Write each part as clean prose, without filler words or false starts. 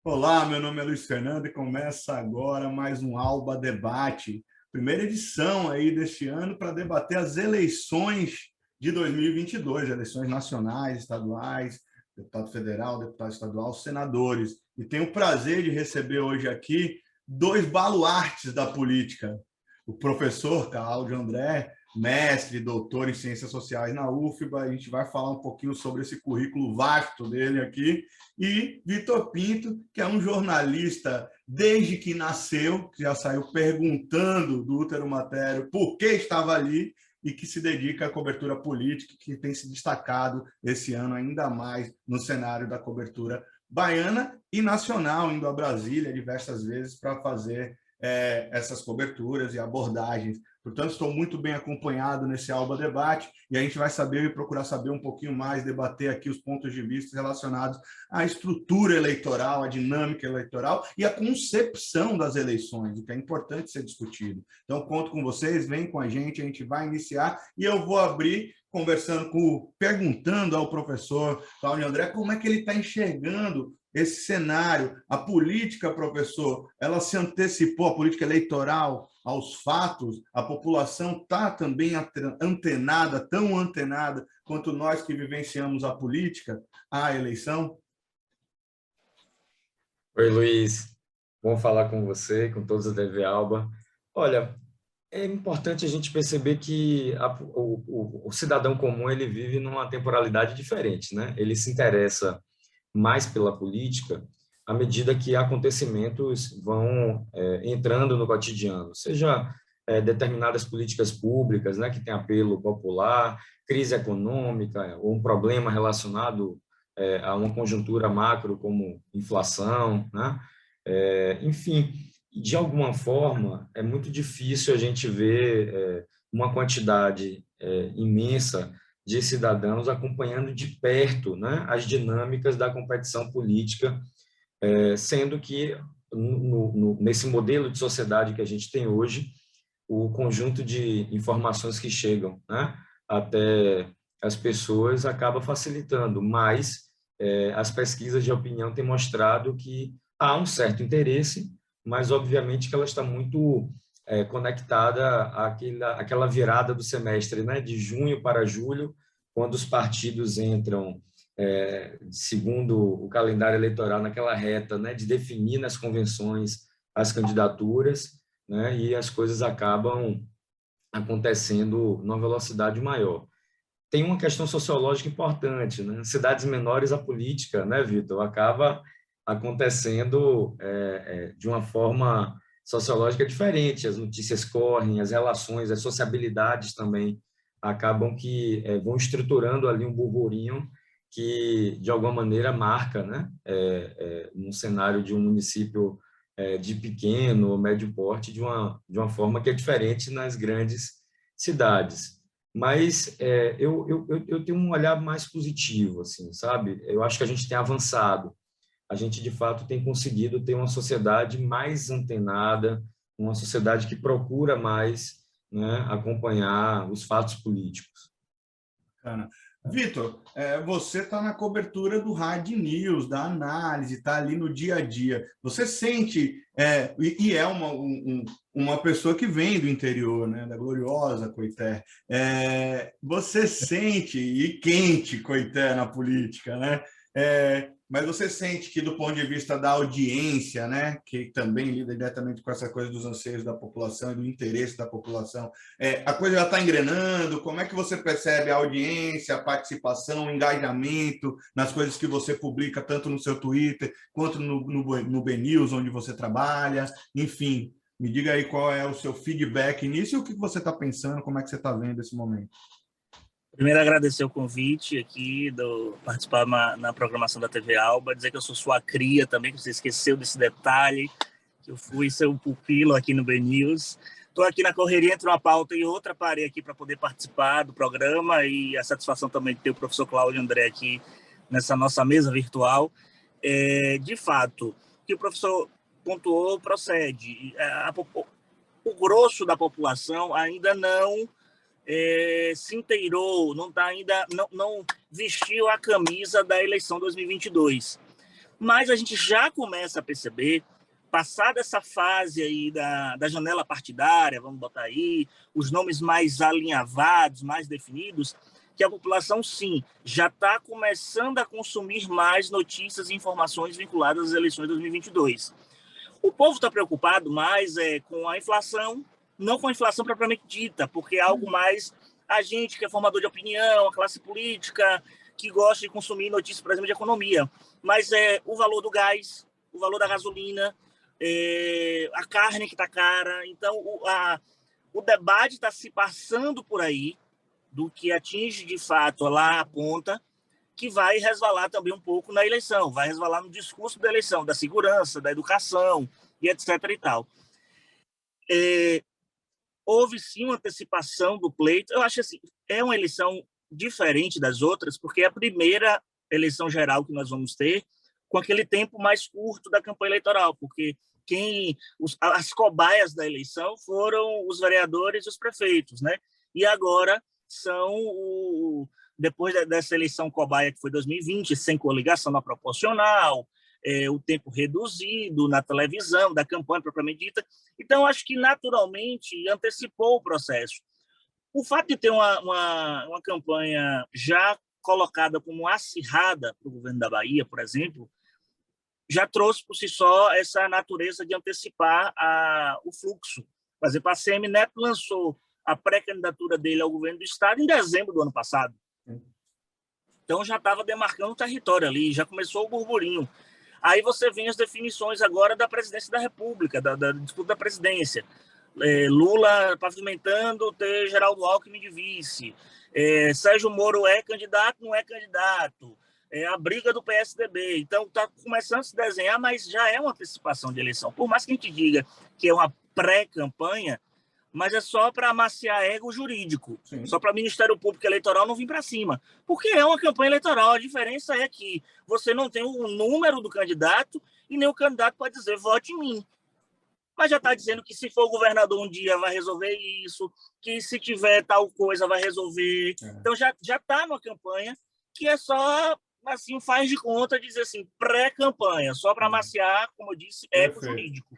Olá, meu nome é Luiz Fernando e começa agora mais um Alba Debate, primeira edição aí deste ano para debater as eleições de 2022, eleições nacionais, estaduais, deputado federal, deputado estadual, senadores. E tenho o prazer de receber hoje aqui dois baluartes da política, o professor Cláudio André, mestre, doutor em Ciências Sociais na UFBA. A gente vai falar um pouquinho sobre esse currículo vasto dele aqui, e Vitor Pinto, que é um jornalista desde que nasceu, que já saiu perguntando do útero materno por que estava ali e que se dedica à cobertura política, que tem se destacado esse ano ainda mais no cenário da cobertura baiana e nacional, indo a Brasília diversas vezes para fazer essas coberturas e abordagens. Portanto, estou muito bem acompanhado nesse Alba Debate e a gente vai saber e procurar saber um pouquinho mais, debater aqui os pontos de vista relacionados à estrutura eleitoral, à dinâmica eleitoral e à concepção das eleições, o que é importante ser discutido. Então, conto com vocês, vem com a gente vai iniciar e eu vou abrir perguntando ao professor Cláudio André como é que ele está enxergando esse cenário. A política, professor, ela se antecipou, a política eleitoral, aos fatos. A população está também antenada, tão antenada quanto nós que vivenciamos a política, à eleição? Oi, Luiz. Bom falar com você, com todos da TV Alba. Olha, é importante a gente perceber que o cidadão comum ele vive numa temporalidade diferente, né? Ele se interessa mais pela política à medida que acontecimentos vão entrando no cotidiano, seja determinadas políticas públicas, né, que têm apelo popular, crise econômica, ou um problema relacionado a uma conjuntura macro como inflação, né? Enfim, de alguma forma, é muito difícil a gente ver uma quantidade imensa de cidadãos acompanhando de perto, né, as dinâmicas da competição política, sendo que nesse modelo de sociedade que a gente tem hoje, o conjunto de informações que chegam, né, até as pessoas acaba facilitando, mas as pesquisas de opinião têm mostrado que há um certo interesse, mas obviamente que ela está muito conectada àquela virada do semestre, né, de junho para julho, quando os partidos entram, segundo o calendário eleitoral, naquela reta, né, de definir nas convenções as candidaturas, né, e as coisas acabam acontecendo numa velocidade maior. Tem uma questão sociológica importante, né? Em cidades menores, a política, né, Vitor, acaba acontecendo de uma forma sociológica diferente. As notícias correm, as relações, as sociabilidades também acabam que vão estruturando ali um burburinho que, de alguma maneira, marca, né, num cenário de um município de pequeno ou médio porte, de uma forma que é diferente nas grandes cidades. Mas eu tenho um olhar mais positivo, assim, sabe? Eu acho que a gente tem avançado, a gente de fato tem conseguido ter uma sociedade mais antenada, uma sociedade que procura mais, né, acompanhar os fatos políticos. Bacana. Vitor, você está na cobertura do hard news, da análise, está ali no dia a dia. Você sente, e é uma pessoa que vem do interior, né, da gloriosa Coité, você sente, e quente Coité na política, né? Mas você sente que, do ponto de vista da audiência, né, que também lida diretamente com essa coisa dos anseios da população e do interesse da população, a coisa já está engrenando? Como é que você percebe a audiência, a participação, o engajamento nas coisas que você publica, tanto no seu Twitter, quanto no BNews, onde você trabalha? Enfim, me diga aí qual é o seu feedback nisso e o que você está pensando, como é que você está vendo esse momento. Primeiro, agradecer o convite aqui, participar na programação da TV Alba, dizer que eu sou sua cria também, que você esqueceu desse detalhe, que eu fui seu pupilo aqui no BNews. Estou aqui na correria entre uma pauta e outra, parei aqui para poder participar do programa e a satisfação também de ter o professor Cláudio André aqui nessa nossa mesa virtual. De fato, o que o professor pontuou procede. O grosso da população ainda não se inteirou, não vestiu a camisa da eleição 2022. Mas a gente já começa a perceber, passada essa fase aí da janela partidária, vamos botar aí, os nomes mais alinhavados, mais definidos, que a população, sim, já está começando a consumir mais notícias e informações vinculadas às eleições de 2022. O povo está preocupado mais com a inflação, não com a inflação propriamente dita, porque é algo mais a gente que é formador de opinião, a classe política, que gosta de consumir notícias, por exemplo, de economia. Mas o valor do gás, o valor da gasolina, a carne que está cara. Então, o debate está se passando por aí, do que atinge de fato lá a ponta, que vai resvalar também um pouco na eleição, vai resvalar no discurso da eleição, da segurança, da educação e etc. e tal. Houve sim uma antecipação do pleito. Eu acho assim, é uma eleição diferente das outras, porque é a primeira eleição geral que nós vamos ter com aquele tempo mais curto da campanha eleitoral, porque as cobaias da eleição foram os vereadores e os prefeitos, né? E agora depois dessa eleição cobaia que foi 2020, sem coligação na proporcional, o tempo reduzido na televisão, da campanha propriamente dita. Então, acho que naturalmente antecipou o processo. O fato de ter uma campanha já colocada como acirrada para o governo da Bahia, por exemplo, já trouxe por si só essa natureza de antecipar o fluxo. Por exemplo, a ACM Neto lançou a pré-candidatura dele ao governo do estado em dezembro do ano passado. Então já estava demarcando o território ali, já começou o burburinho. Aí você vem as definições agora da presidência da República, da disputa da presidência. Lula pavimentando ter Geraldo Alckmin de vice. Sérgio Moro é candidato, não é candidato. A briga do PSDB. Então está começando a se desenhar, mas já é uma antecipação de eleição. Por mais que a gente diga que é uma pré-campanha, mas é só para amaciar ego jurídico, sim, só para o Ministério Público Eleitoral não vir para cima. Porque é uma campanha eleitoral, a diferença é que você não tem o número do candidato e nem o candidato pode dizer, vote em mim. Mas já está dizendo que se for o governador um dia vai resolver isso, que se tiver tal coisa vai resolver. Então já está numa campanha que é só, assim, faz de conta, dizer assim, pré-campanha, só para amaciar, como eu disse, ego jurídico.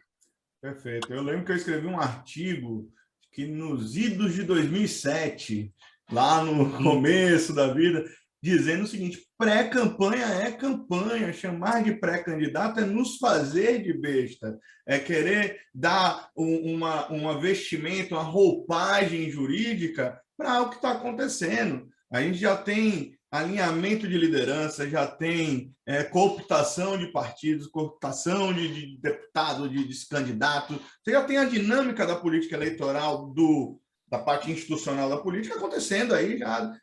Perfeito. Eu lembro que eu escrevi um artigo que nos idos de 2007, lá no começo da vida, dizendo o seguinte, pré-campanha é campanha, chamar de pré-candidato é nos fazer de besta, é querer dar uma vestimenta, uma roupagem jurídica para o que está acontecendo. A gente já tem alinhamento de liderança, já tem cooptação de partidos, cooptação de deputado, de candidato. Você já tem a dinâmica da política eleitoral, da parte institucional da política acontecendo aí já.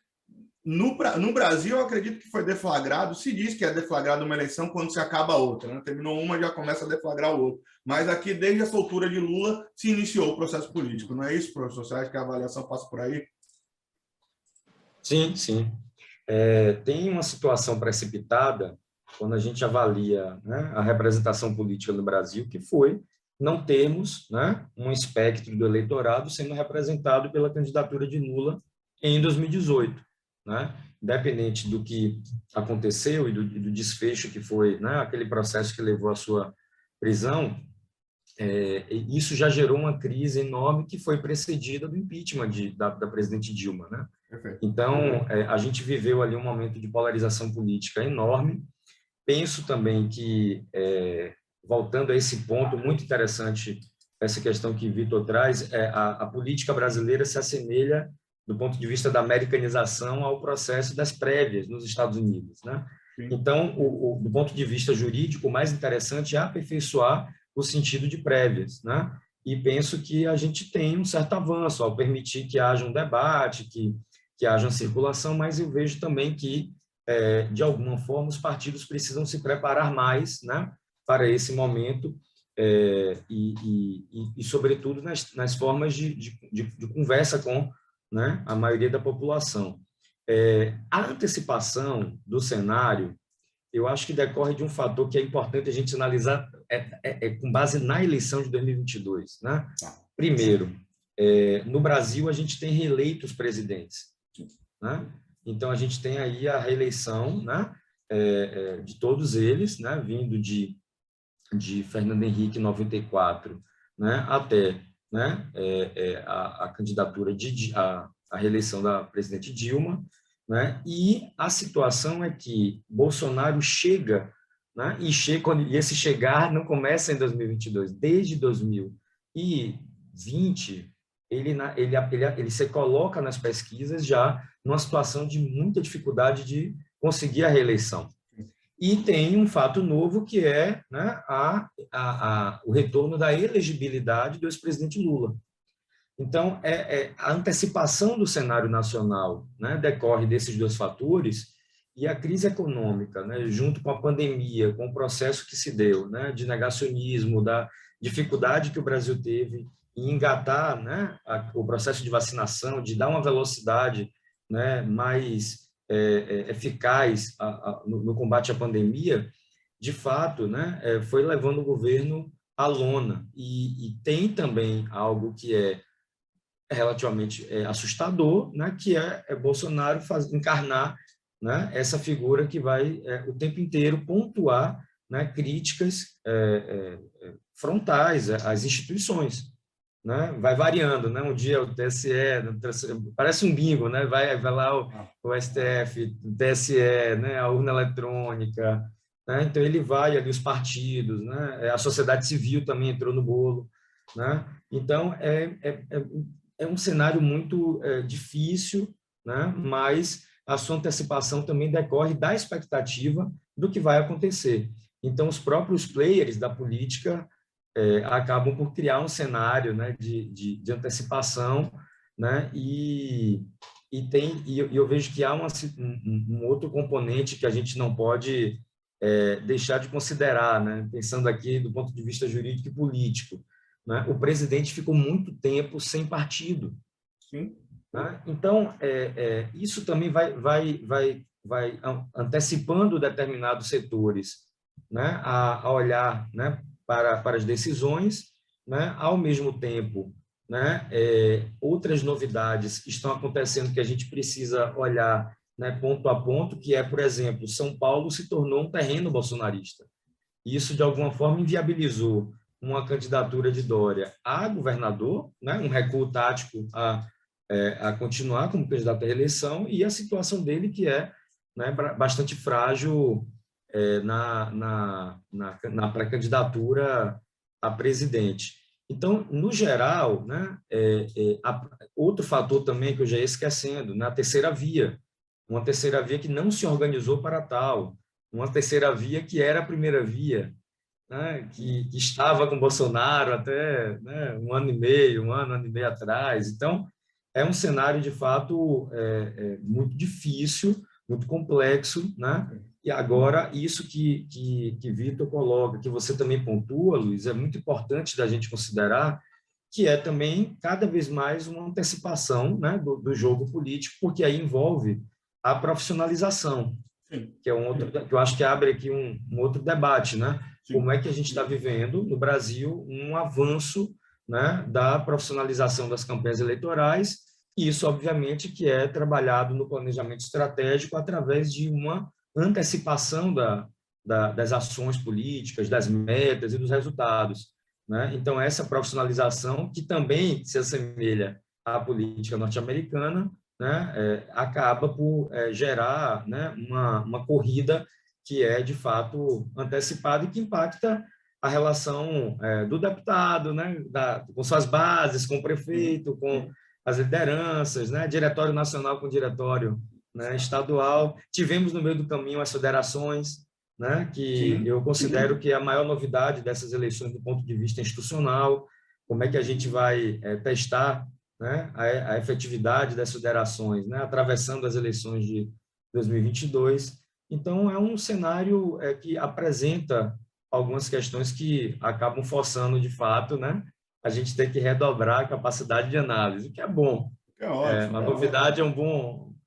No Brasil, eu acredito que foi deflagrado, se diz que é deflagrado uma eleição quando se acaba a outra, né? Terminou uma, já começa a deflagrar o outro. Mas aqui, desde a soltura de Lula, se iniciou o processo político. Não é isso, professor? Você acha que a avaliação passa por aí? Sim, sim. Tem uma situação precipitada quando a gente avalia, né, a representação política no Brasil, que foi não termos, né, um espectro do eleitorado sendo representado pela candidatura de Lula em 2018. Né? Independente do que aconteceu e do desfecho que foi, né, aquele processo que levou à sua prisão, isso já gerou uma crise enorme que foi precedida do impeachment da presidente Dilma. Né? Então, a gente viveu ali um momento de polarização política enorme. Penso também que, voltando a esse ponto muito interessante, essa questão que Vitor traz, a política brasileira se assemelha, do ponto de vista da americanização, ao processo das prévias nos Estados Unidos. Né? Então, do ponto de vista jurídico, o mais interessante é aperfeiçoar o sentido de prévias. Né? E penso que a gente tem um certo avanço ao permitir que haja um debate, que haja uma circulação, mas eu vejo também que, de alguma forma, os partidos precisam se preparar mais, né, para esse momento e sobretudo, nas formas de conversa com, né, a maioria da população. A antecipação do cenário, eu acho que decorre de um fator que é importante a gente analisar com base na eleição de 2022. Né? Primeiro, no Brasil, a gente tem reeleitos presidentes. Né? Então, a gente tem aí a reeleição, né, de todos eles, né, vindo de Fernando Henrique em 94, né, até, né, a candidatura a reeleição da presidente Dilma, né, e a situação é que Bolsonaro chega, né, e esse chegar não começa em 2022, desde 2020 ele se coloca nas pesquisas já numa situação de muita dificuldade de conseguir a reeleição. E tem um fato novo que é, né, o retorno da elegibilidade do ex-presidente Lula. Então, a antecipação do cenário nacional, né, decorre desses dois fatores, e a crise econômica, né, junto com a pandemia, com o processo que se deu, né, de negacionismo, da dificuldade que o Brasil teve em engatar, né, o processo de vacinação, de dar uma velocidade, né, mais eficaz no combate à pandemia, de fato, né, foi levando o governo à lona. E tem também algo que é relativamente assustador, né, que é Bolsonaro encarnar, né, essa figura que vai o tempo inteiro pontuar, né, críticas frontais às instituições. Né? Vai variando, né? Um dia o TSE, parece um bingo, né? Vai lá o STF, o TSE, né? A urna eletrônica, né? Então ele vai ali os partidos, né? A sociedade civil também entrou no bolo, né? Então é um cenário muito difícil, né? Mas a sua antecipação também decorre da expectativa do que vai acontecer. Então os próprios players da política acabam por criar um cenário, né, de antecipação, né, e eu vejo que há um outro componente que a gente não pode deixar de considerar, né, pensando aqui do ponto de vista jurídico e político, né, o presidente ficou muito tempo sem partido. Sim. Né? Então, isso também vai antecipando determinados setores, né, a olhar, né, para as decisões, né? Ao mesmo tempo, né? Outras novidades estão acontecendo que a gente precisa olhar, né, ponto a ponto, que é, por exemplo, São Paulo se tornou um terreno bolsonarista. Isso, de alguma forma, inviabilizou uma candidatura de Dória a governador, né? Um recuo tático a continuar como candidato à reeleição, e a situação dele, que é, né, bastante frágil na pré-candidatura a presidente. Então, no geral, né, outro fator também que eu já ia esquecendo, né, a terceira via, uma terceira via que não se organizou para tal, uma terceira via que era a primeira via, né, que estava com Bolsonaro até, né, um ano e meio atrás. Então, é um cenário, de fato, muito difícil, muito complexo, né? E agora, isso que Vitor coloca, que você também pontua, Luiz, é muito importante da gente considerar, que é também, cada vez mais, uma antecipação, né, do jogo político, porque aí envolve a profissionalização, Sim. que é que eu acho que abre aqui um outro debate, né? Sim. Como é que a gente está vivendo, no Brasil, um avanço, né, da profissionalização das campanhas eleitorais, e isso, obviamente, que é trabalhado no planejamento estratégico através de uma antecipação das ações políticas, das metas e dos resultados. Né? Então, essa profissionalização, que também se assemelha à política norte-americana, né, acaba por gerar, né, uma corrida que é, de fato, antecipada e que impacta a relação do deputado, né, com suas bases, com o prefeito, com as lideranças, né, diretório nacional com diretório, né, estadual. Tivemos no meio do caminho as federações, né, que eu considero que é a maior novidade dessas eleições do ponto de vista institucional, como é que a gente vai testar, né, a efetividade das federações, né, atravessando as eleições de 2022. Então, é um cenário que apresenta algumas questões que acabam forçando, de fato, né, a gente ter que redobrar a capacidade de análise, o que é bom. É ótimo. Uma novidade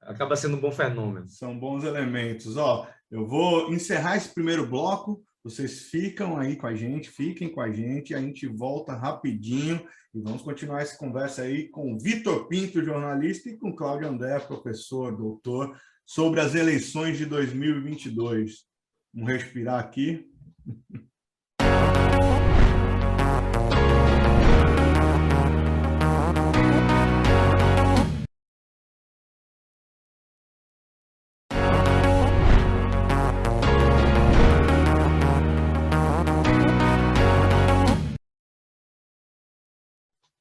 acaba sendo um bom fenômeno. São bons elementos. Ó, eu vou encerrar esse primeiro bloco Vocês ficam aí com a gente, fiquem com a gente volta rapidinho e vamos continuar essa conversa aí com o Vitor Pinto, jornalista, e com Cláudio André, professor, doutor, sobre as eleições de 2022. Vamos respirar aqui.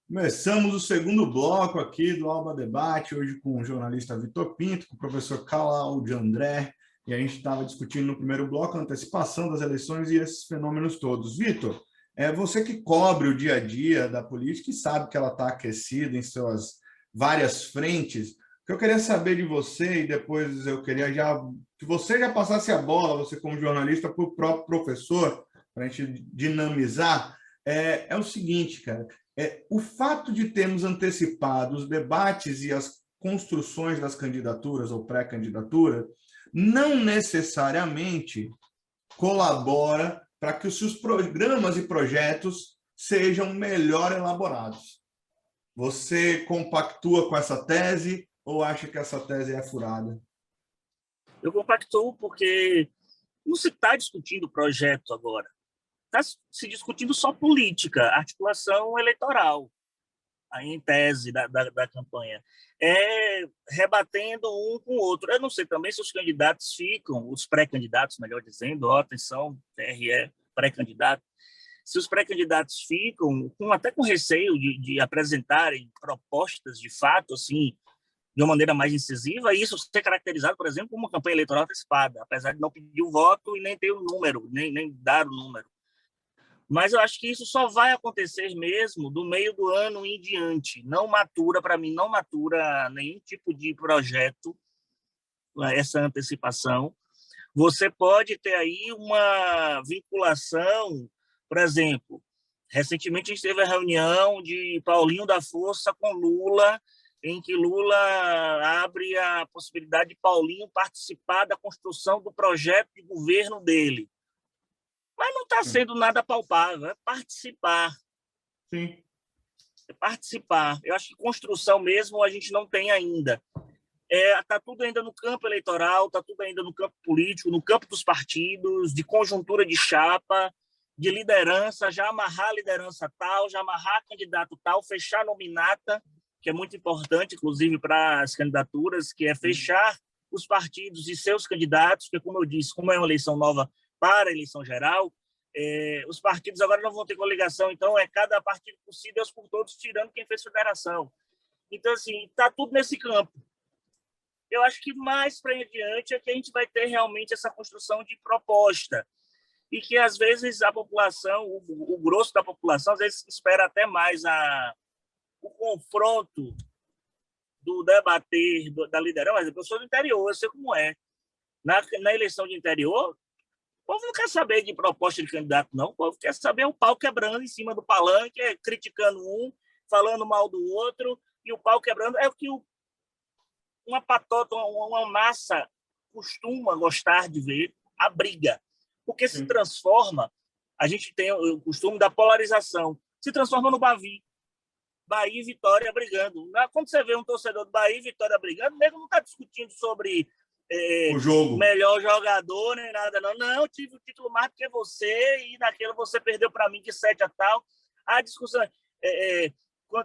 Começamos o segundo bloco aqui do Alba Debate, hoje com o jornalista Vitor Pinto, com o professor Cláudio André, e a gente estava discutindo no primeiro bloco a antecipação das eleições e esses fenômenos todos. Vitor, é você que cobre o dia a dia da política e sabe que ela está aquecida em suas várias frentes. O que eu queria saber de você, e depois eu queria que você já passasse a bola, você como jornalista, para o próprio professor, para a gente dinamizar, é o seguinte, cara. O fato de termos antecipado os debates e as construções das candidaturas ou pré-candidatura não necessariamente colabora para que os seus programas e projetos sejam melhor elaborados. Você compactua com essa tese ou acha que essa tese é furada? Eu compactuo porque não se está discutindo projeto agora. Está se discutindo só política, articulação eleitoral, aí em tese da campanha. Rebatendo um com o outro. Eu não sei também se os candidatos ficam, os pré-candidatos, melhor dizendo, atenção, TRE, pré-candidato, se os pré-candidatos ficam até com receio de apresentarem propostas de fato, assim, de uma maneira mais incisiva, e isso ser caracterizado, por exemplo, como uma campanha eleitoral antecipada, apesar de não pedir o voto e nem ter o número, nem dar o número. Mas eu acho que isso só vai acontecer mesmo do meio do ano em diante. Para mim, não matura nenhum tipo de projeto, essa antecipação. Você pode ter aí uma vinculação, por exemplo, recentemente a gente teve a reunião de Paulinho da Força com Lula, em que Lula abre a possibilidade de Paulinho participar da construção do projeto de governo dele. Mas não está sendo nada palpável, é participar. Sim. É participar. Eu acho que construção mesmo a gente não tem ainda. Está tudo ainda no campo eleitoral, está tudo ainda no campo político, no campo dos partidos, de conjuntura de chapa, de liderança, já amarrar a liderança tal, já amarrar candidato tal, fechar a nominata, que é muito importante, inclusive, para as candidaturas, que é fechar os partidos e seus candidatos, que, como eu disse, como é uma eleição nova para a eleição geral, os partidos agora não vão ter coligação, então cada partido por si, Deus por todos, tirando quem fez federação. Então, assim, está tudo nesse campo. Eu acho que mais para adiante é que a gente vai ter realmente essa construção de proposta e que, às vezes, a população, o grosso da população, às vezes espera até mais o confronto do debater da liderança. Mas eu sou do interior, eu sei como é. Na eleição de interior, o povo não quer saber de proposta de candidato, não. O povo quer saber o pau quebrando em cima do palanque, criticando um, falando mal do outro, e o pau quebrando. É o que uma patota, uma massa costuma gostar de ver, a briga. Porque se transforma, a gente tem o costume da polarização, se transforma no Bavi. Bahia e Vitória brigando. Quando você vê um torcedor do Bahia e Vitória brigando, o nego não está discutindo sobre o jogo, melhor jogador, nem nada, não. Não, tive o título mais do que você e naquele você perdeu para mim de 7 a tal. A discussão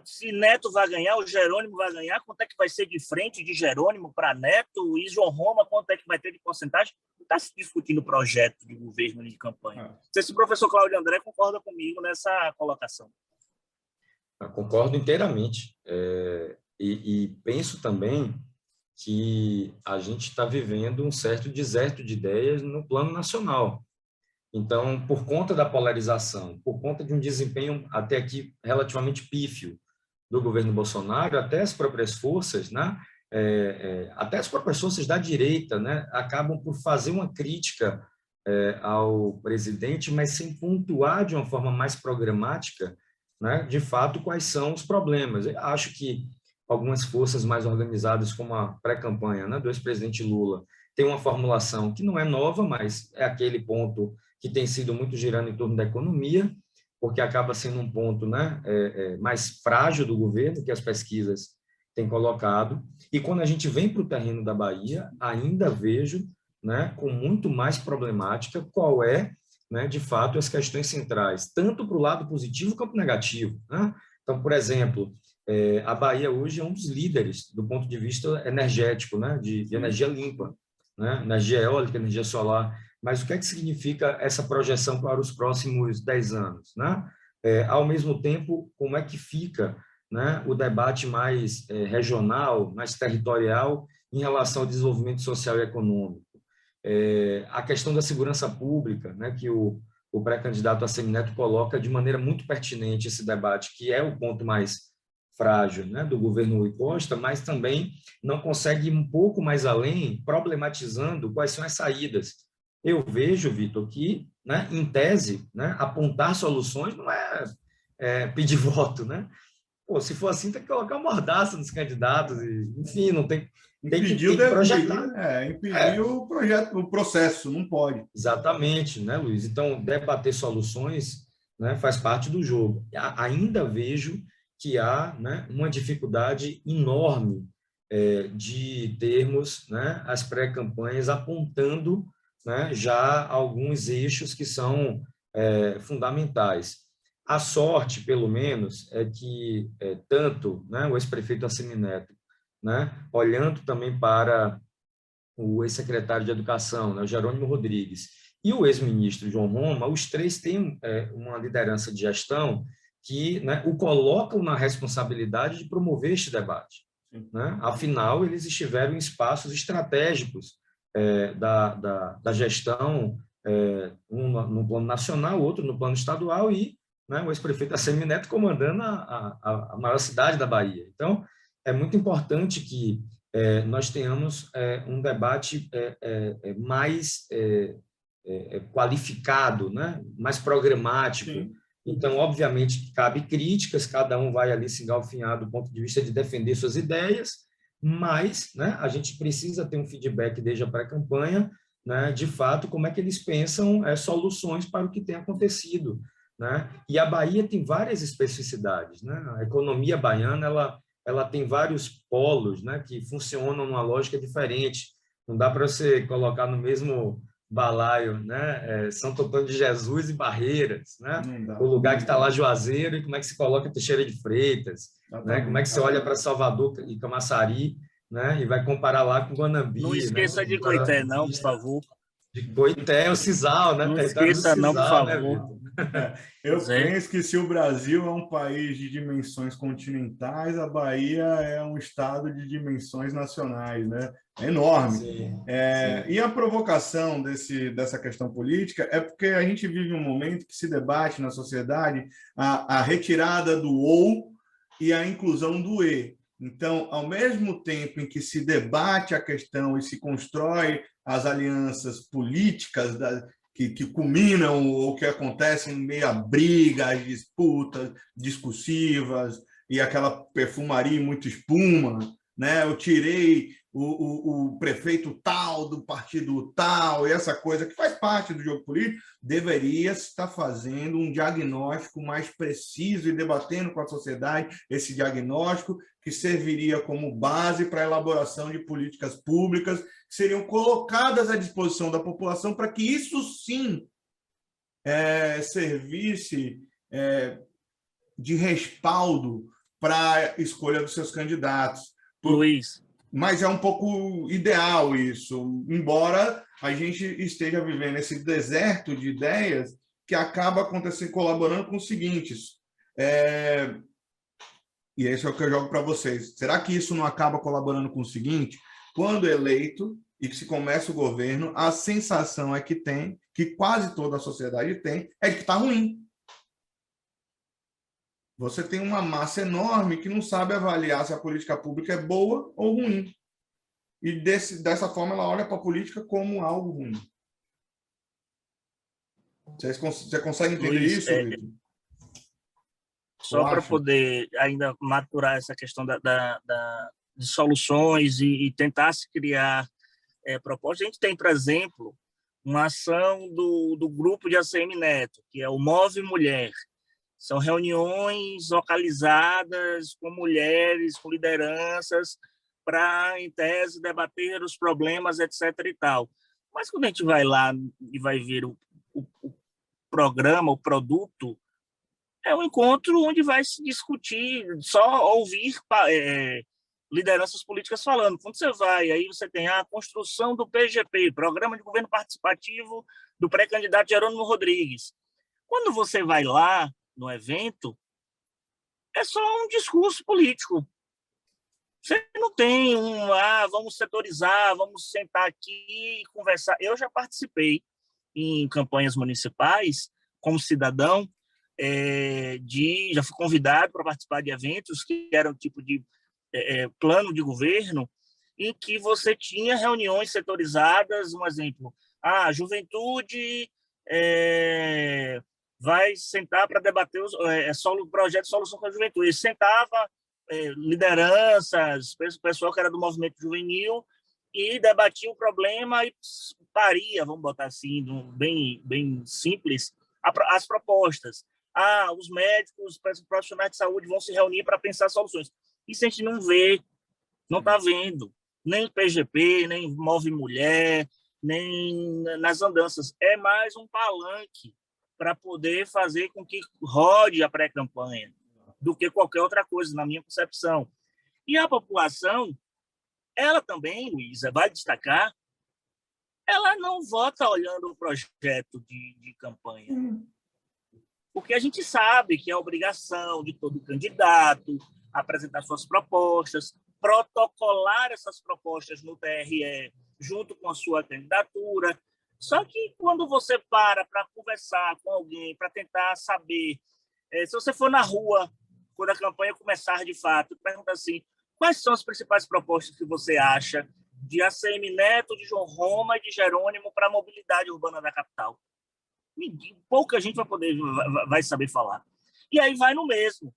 se Neto vai ganhar, o Jerônimo vai ganhar, quanto é que vai ser de frente de Jerônimo para Neto e João Roma, quanto é que vai ter de porcentagem? Não está se discutindo projeto de governo de campanha. Não sei se o professor Cláudio André concorda comigo nessa colocação. Eu concordo inteiramente. E penso também que a gente está vivendo um certo deserto de ideias no plano nacional. Então, por conta da polarização, por conta de um desempenho até aqui relativamente pífio do governo Bolsonaro, até as próprias forças, né, até as próprias forças da direita, né, acabam por fazer uma crítica ao presidente, mas sem pontuar de uma forma mais programática, né, de fato, quais são os problemas. Eu acho que algumas forças mais organizadas, como a pré-campanha, né, do ex-presidente Lula, tem uma formulação que não é nova, mas é aquele ponto que tem sido muito girando em torno da economia, porque acaba sendo um ponto, né, mais frágil do governo, que as pesquisas têm colocado. E quando a gente vem para o terreno da Bahia, ainda vejo, né, com muito mais problemática qual é, né, de fato, as questões centrais, tanto para o lado positivo quanto negativo, né? Então, por exemplo, a Bahia hoje é um dos líderes do ponto de vista energético, né, de energia limpa, né, energia eólica, energia solar. Mas o que é que significa essa projeção para os próximos 10 anos, né? Ao mesmo tempo, como é que fica, né, o debate mais regional, mais territorial em relação ao desenvolvimento social e econômico? A questão da segurança pública, né, que o pré-candidato Assemineto coloca de maneira muito pertinente esse debate, que é o ponto mais frágil, né, do governo Rui Costa, mas também não consegue ir um pouco mais além, problematizando quais são as saídas. Eu vejo, Vitor, que, né, em tese, né, apontar soluções não é pedir voto, né? Pô, se for assim, tem que colocar uma mordaça nos candidatos, e, enfim, não tem, tem que projetar. Impedir o projeto, o processo, não pode. Exatamente, né, Luiz? Então, debater soluções, né, faz parte do jogo. Ainda vejo que há, né, uma dificuldade enorme de termos, né, as pré-campanhas apontando, né, já alguns eixos que são fundamentais. A sorte, pelo menos, é que tanto, né, o ex-prefeito Assemineto, né, olhando também para o ex-secretário de Educação, né, o Jerônimo Rodrigues, e o ex-ministro João Roma, os três têm uma liderança de gestão que, né, o colocam na responsabilidade de promover este debate. Né? Afinal, eles estiveram em espaços estratégicos da gestão, um no plano nacional, outro no plano estadual, e, né, o ex-prefeito Assemineto comandando a maior cidade da Bahia. Então, é muito importante que nós tenhamos um debate mais qualificado, né? Mais programático. Sim. Então, obviamente, cabe críticas, cada um vai ali se engalfinhar do ponto de vista de defender suas ideias, mas, né, a gente precisa ter um feedback desde a pré-campanha, né, de fato, como é que eles pensam soluções para o que tem acontecido. Né? E a Bahia tem várias especificidades. Né? A economia baiana, ela tem vários polos, né, que funcionam numa lógica diferente. Não dá para você colocar no mesmo balaio, né, Santo Antônio de Jesus e Barreiras, né? O lugar que está lá Juazeiro, e como é que se coloca Teixeira de Freitas, né? Como é que você olha para Salvador e Camaçari, né, e vai comparar lá com Guanambi. Não esqueça, né, de Coité, não, por favor. De Coité, o Cisal, né? Não esqueça, não, por favor. Eu penso que se o Brasil é um país de dimensões continentais, a Bahia é um estado de dimensões nacionais, né? É enorme. Sim. E a provocação dessa questão política é porque a gente vive um momento que se debate na sociedade a retirada do ou e a inclusão do e. Então, ao mesmo tempo em que se debate a questão e se constrói as alianças políticas que culminam ou que acontecem em meio a brigas, disputas discursivas e aquela perfumaria e muita espuma, né? Eu tirei o prefeito tal do partido tal, e essa coisa que faz parte do jogo político, deveria estar fazendo um diagnóstico mais preciso e debatendo com a sociedade esse diagnóstico que serviria como base para a elaboração de políticas públicas que seriam colocadas à disposição da população para que isso sim servisse de respaldo para a escolha dos seus candidatos. Luiz. Mas é um pouco ideal isso, embora a gente esteja vivendo esse deserto de ideias que acaba acontecendo, colaborando com os seguintes. E esse é o que eu jogo para vocês. Será que isso não acaba colaborando com o seguinte? Quando eleito e que se começa o governo, a sensação que quase toda a sociedade tem, é que está ruim. Você tem uma massa enorme que não sabe avaliar se a política pública é boa ou ruim. E dessa forma ela olha para a política como algo ruim. Você consegue entender Luiz, isso, Vitor? Só para poder ainda maturar essa questão de soluções e tentar se criar propostas. A gente tem, por exemplo, uma ação do grupo de ACM Neto, que é o Move Mulher. São reuniões localizadas com mulheres, com lideranças, para, em tese, debater os problemas, etc. e tal. Mas quando a gente vai lá e vai ver o programa, o produto, é um encontro onde vai se discutir, só ouvir lideranças políticas falando. Quando você vai, aí você tem a construção do PGP, Programa de Governo Participativo do pré-candidato Jerônimo Rodrigues. Quando você vai lá no evento, é só um discurso político. Você não tem vamos setorizar, vamos sentar aqui e conversar. Eu já participei em campanhas municipais como cidadão, já fui convidado para participar de eventos que eram tipo de plano de governo, em que você tinha reuniões setorizadas, um exemplo, a juventude vai sentar para debater o projeto de solução com a juventude. E sentava lideranças, pessoal que era do movimento juvenil, e debatia o problema e paria, vamos botar assim, bem simples, as propostas. Os médicos, os profissionais de saúde vão se reunir para pensar soluções. Isso a gente não vê, não está vendo, nem PGP, nem Move Mulher, nem nas andanças. É mais um palanque para poder fazer com que rode a pré-campanha do que qualquer outra coisa, na minha concepção. E a população, ela também, Luísa, vai destacar, ela não vota olhando o projeto de campanha. Porque a gente sabe que é obrigação de todo candidato apresentar suas propostas, protocolar essas propostas no TRE junto com a sua candidatura. Só que quando você para conversar com alguém, para tentar saber, se você for na rua, quando a campanha começar de fato, pergunta assim, quais são as principais propostas que você acha de ACM Neto, de João Roma e de Jerônimo para a mobilidade urbana da capital? Pouca gente vai saber falar. E aí vai no mesmo.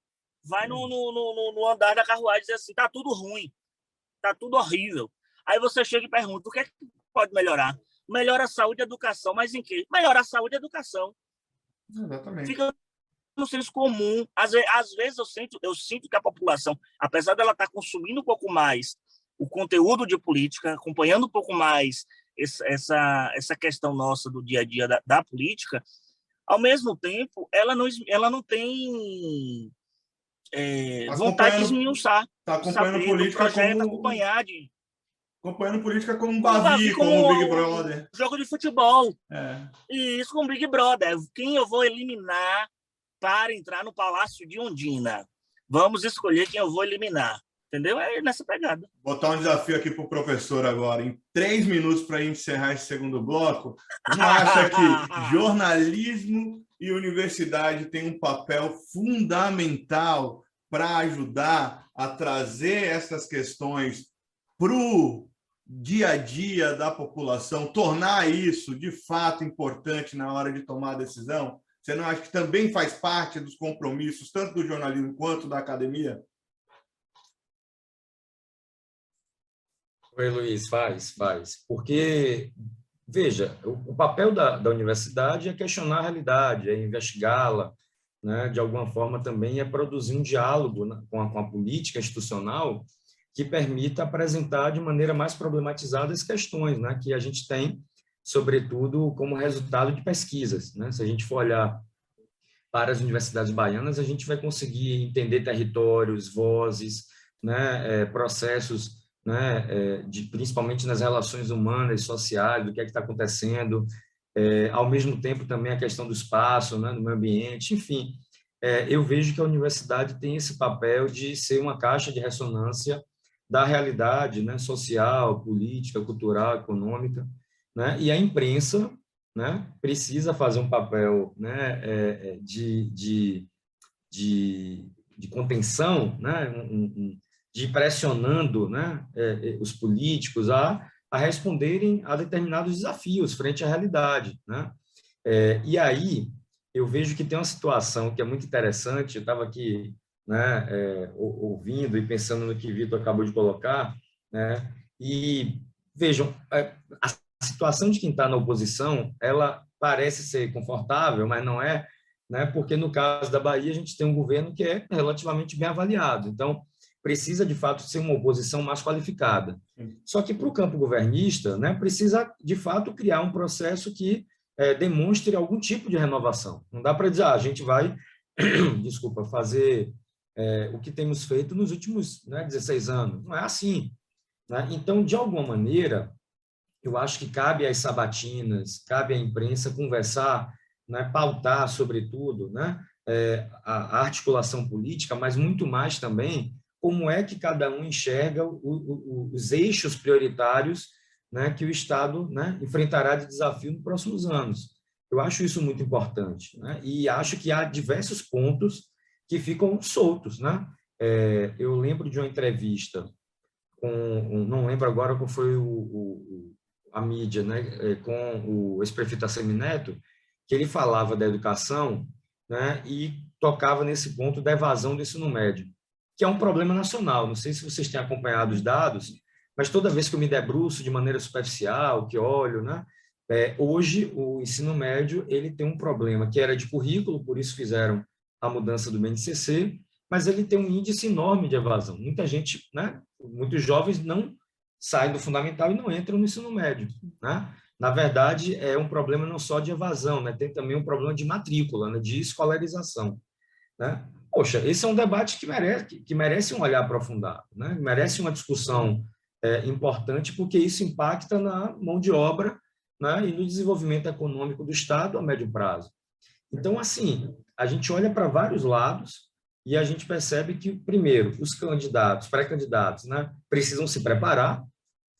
Vai no andar da carruagem e diz assim, tá tudo ruim, tá tudo horrível. Aí você chega e pergunta, o que é que pode melhorar? Melhora a saúde e a educação, mas em quê? Melhora a saúde e a educação. Exatamente. Fica no senso comum. Às vezes eu sinto que a população, apesar dela estar consumindo um pouco mais o conteúdo de política, acompanhando um pouco mais essa questão nossa do dia a dia da política, ao mesmo tempo, ela não tem vontade de esmiuçar, está acompanhando política acompanhando política como um Bavi, como o Big Brother. Jogo de futebol. É. E isso com o Big Brother. Quem eu vou eliminar para entrar no Palácio de Ondina? Vamos escolher quem eu vou eliminar. Entendeu? É nessa pegada. Botar um desafio aqui para o professor agora. Em 3 minutos para encerrar esse segundo bloco, não acha que jornalismo e universidade têm um papel fundamental para ajudar a trazer essas questões para o dia a dia da população, tornar isso de fato importante na hora de tomar a decisão? Você não acha que também faz parte dos compromissos, tanto do jornalismo quanto da academia? Oi, Luiz, faz. Porque, veja, o papel da universidade é questionar a realidade, é investigá-la, né? De alguma forma também é produzir um diálogo, né, com a política institucional que permita apresentar de maneira mais problematizada as questões, né, que a gente tem, sobretudo, como resultado de pesquisas, né? Se a gente for olhar para as universidades baianas, a gente vai conseguir entender territórios, vozes, né, processos, né, principalmente nas relações humanas e sociais, do que é que está acontecendo, ao mesmo tempo também a questão do espaço, né, do meio ambiente, enfim. Eu vejo que a universidade tem esse papel de ser uma caixa de ressonância da realidade, né, social, política, cultural, econômica, né, e a imprensa, né, precisa fazer um papel, né, de contenção, né, de pressionando, né, os políticos a responderem a determinados desafios frente à realidade, né? E aí eu vejo que tem uma situação que é muito interessante. Eu estava aqui, né, ouvindo e pensando no que Vitor acabou de colocar, né? E vejam, a situação de quem está na oposição, ela parece ser confortável, mas não é, né? Porque no caso da Bahia a gente tem um governo que é relativamente bem avaliado. Então, precisa, de fato, ser uma oposição mais qualificada. Só que, para o campo governista, né, precisa, de fato, criar um processo que demonstre algum tipo de renovação. Não dá para dizer, a gente vai, desculpa, fazer o que temos feito nos últimos 16 anos. Não é assim. Né? Então, de alguma maneira, eu acho que cabe às sabatinas, cabe à imprensa conversar, né, pautar, sobretudo, né, a articulação política, mas muito mais também como é que cada um enxerga os eixos prioritários, né, que o Estado, né, enfrentará de desafio nos próximos anos. Eu acho isso muito importante, né, e acho que há diversos pontos que ficam soltos. Né? Eu lembro de uma entrevista não lembro agora qual foi a mídia, né, com o ex-prefeito Assemineto, que ele falava da educação, né, e tocava nesse ponto da evasão do ensino médio, que é um problema nacional. Não sei se vocês têm acompanhado os dados, mas toda vez que eu me debruço de maneira superficial, que olho, né, hoje o ensino médio ele tem um problema que era de currículo, por isso fizeram a mudança do BNCC, mas ele tem um índice enorme de evasão. Muita gente, né, muitos jovens não saem do fundamental e não entram no ensino médio. Né? Na verdade, é um problema não só de evasão, né? Tem também um problema de matrícula, né? De escolarização. Né? Poxa, esse é um debate que merece um olhar aprofundado, né? Merece uma discussão importante, porque isso impacta na mão de obra, né? E no desenvolvimento econômico do Estado a médio prazo. Então, assim, a gente olha para vários lados e a gente percebe que, primeiro, os candidatos, pré-candidatos, né, precisam se preparar,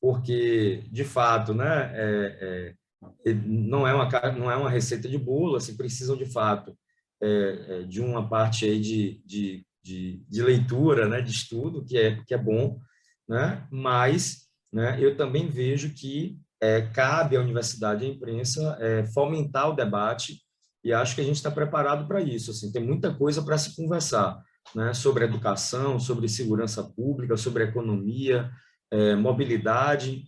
porque, de fato, né, não é uma receita de bolo, assim, precisam, de fato, de uma parte aí de leitura, né, de estudo, que é bom, né, mas, né, eu também vejo que cabe à universidade e à imprensa fomentar o debate, e acho que a gente está preparado para isso. Assim, tem muita coisa para se conversar, né, sobre educação, sobre segurança pública, sobre economia, mobilidade.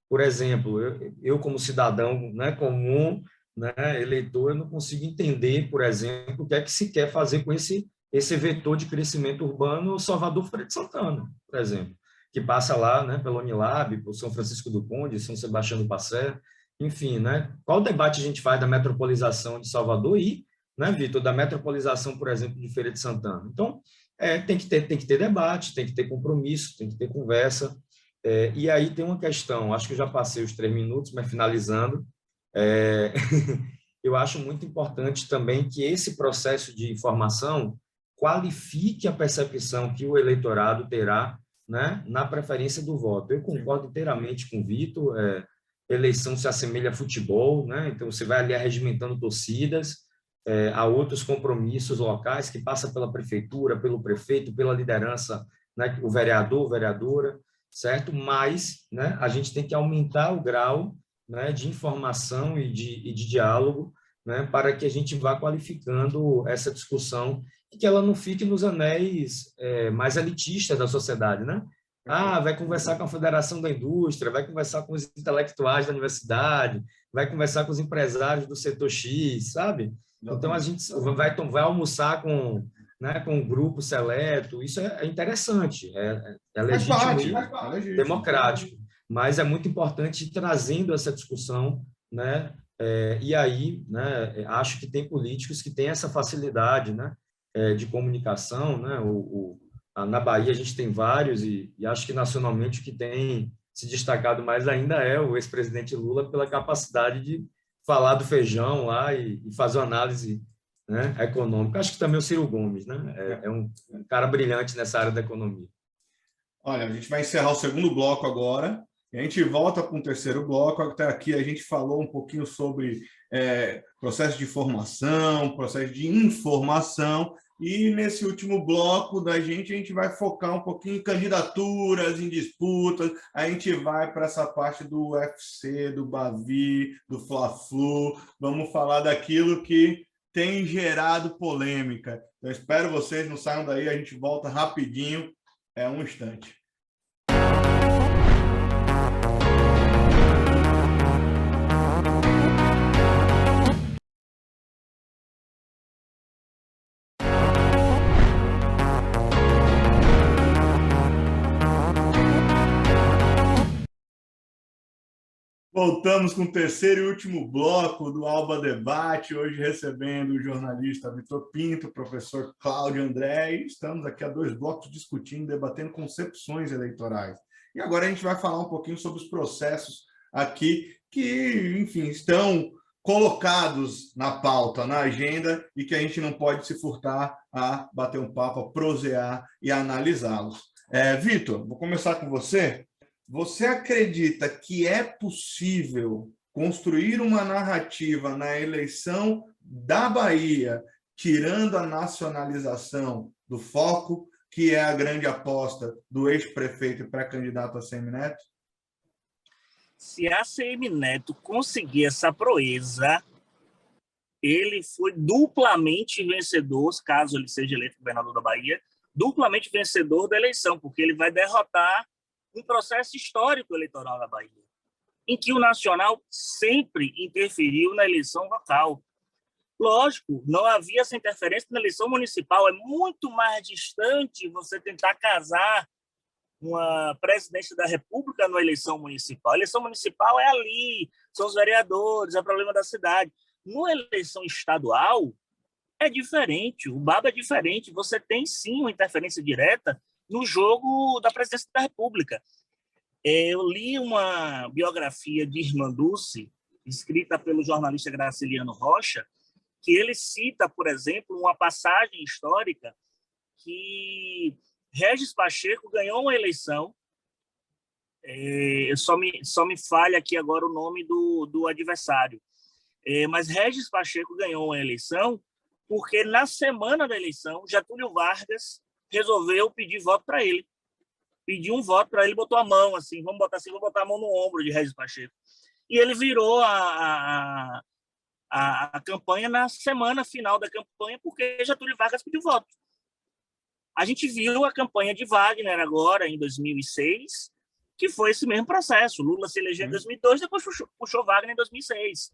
Por exemplo, eu como cidadão, né, comum, né, eleitor, eu não consigo entender, por exemplo, o que é que se quer fazer com esse vetor de crescimento urbano Salvador Feira de Santana, por exemplo, que passa lá, né, pela Unilab, por São Francisco do Conde, São Sebastião do Passé. Enfim, né? Qual debate a gente faz da metropolização de Salvador e, né, Vitor, da metropolização, por exemplo, de Feira de Santana? Então, tem que ter debate, tem que ter compromisso, tem que ter conversa. E aí tem uma questão, acho que eu já passei os 3 minutos, mas finalizando, eu acho muito importante também que esse processo de informação qualifique a percepção que o eleitorado terá, né, na preferência do voto. Eu concordo inteiramente com o Vitor, eleição se assemelha a futebol, né? Então você vai ali arregimentando torcidas, há outros compromissos locais que passa pela prefeitura, pelo prefeito, pela liderança, né? O vereador, vereadora, certo? Mas, né, a gente tem que aumentar o grau, né, de informação e de diálogo, né, para que a gente vá qualificando essa discussão e que ela não fique nos anéis mais elitistas da sociedade, né? Vai conversar com a Federação da Indústria, vai conversar com os intelectuais da universidade, vai conversar com os empresários do setor X, sabe? Então, a gente vai almoçar com, né, com um grupo seleto. Isso é interessante, é legítimo e democrático, mas é muito importante ir trazendo essa discussão, né? E aí, né, acho que tem políticos que têm essa facilidade, né, de comunicação, né? Na Bahia a gente tem vários e acho que nacionalmente o que tem se destacado mais ainda é o ex-presidente Lula pela capacidade de falar do feijão lá e fazer uma análise, né, econômica. Acho que também o Ciro Gomes, né, é um cara brilhante nessa área da economia. Olha, a gente vai encerrar o segundo bloco agora e a gente volta com o terceiro bloco. Até aqui a gente falou um pouquinho sobre processo de formação, processo de informação. E nesse último bloco da gente, a gente vai focar um pouquinho em candidaturas, em disputas, a gente vai para essa parte do UFC, do Bavi, do Fla-Flu, vamos falar daquilo que tem gerado polêmica. Eu espero vocês, não saiam daí, a gente volta rapidinho, um instante. Voltamos com o terceiro e último bloco do Alba Debate, hoje recebendo o jornalista Vitor Pinto, o professor Cláudio André, e estamos aqui há 2 blocos discutindo, debatendo concepções eleitorais. E agora a gente vai falar um pouquinho sobre os processos aqui que, enfim, estão colocados na pauta, na agenda, e que a gente não pode se furtar a bater um papo, a prosear e a analisá-los. Vitor, vou começar com você. Você acredita que é possível construir uma narrativa na eleição da Bahia, tirando a nacionalização do foco, que é a grande aposta do ex-prefeito e pré-candidato ACM Neto? Se a ACM Neto conseguir essa proeza, ele foi duplamente vencedor, caso ele seja eleito governador da Bahia, duplamente vencedor da eleição, porque ele vai derrotar um processo histórico eleitoral na Bahia, em que o nacional sempre interferiu na eleição local. Lógico, não havia essa interferência na eleição municipal. É muito mais distante você tentar casar uma presidência da República na eleição municipal. A eleição municipal é ali, são os vereadores, é o problema da cidade. Na eleição estadual, é diferente, o baba é diferente. Você tem, sim, uma interferência direta no jogo da presidência da República. Eu li uma biografia de Irmã Dulce, escrita pelo jornalista Graciliano Rocha, que ele cita, por exemplo, uma passagem histórica que Régis Pacheco ganhou uma eleição, só me falha aqui agora o nome do adversário, mas Régis Pacheco ganhou uma eleição porque, na semana da eleição, Getúlio Vargas resolveu pedir voto para ele. Pediu um voto para ele, botou a mão assim, vamos botar a mão no ombro de Régis Pacheco. E ele virou a campanha na semana final da campanha, porque Getúlio Vargas pediu voto. A gente viu a campanha de Wagner agora, em 2006, que foi esse mesmo processo. Lula se elegeu em 2002, depois puxou Wagner em 2006.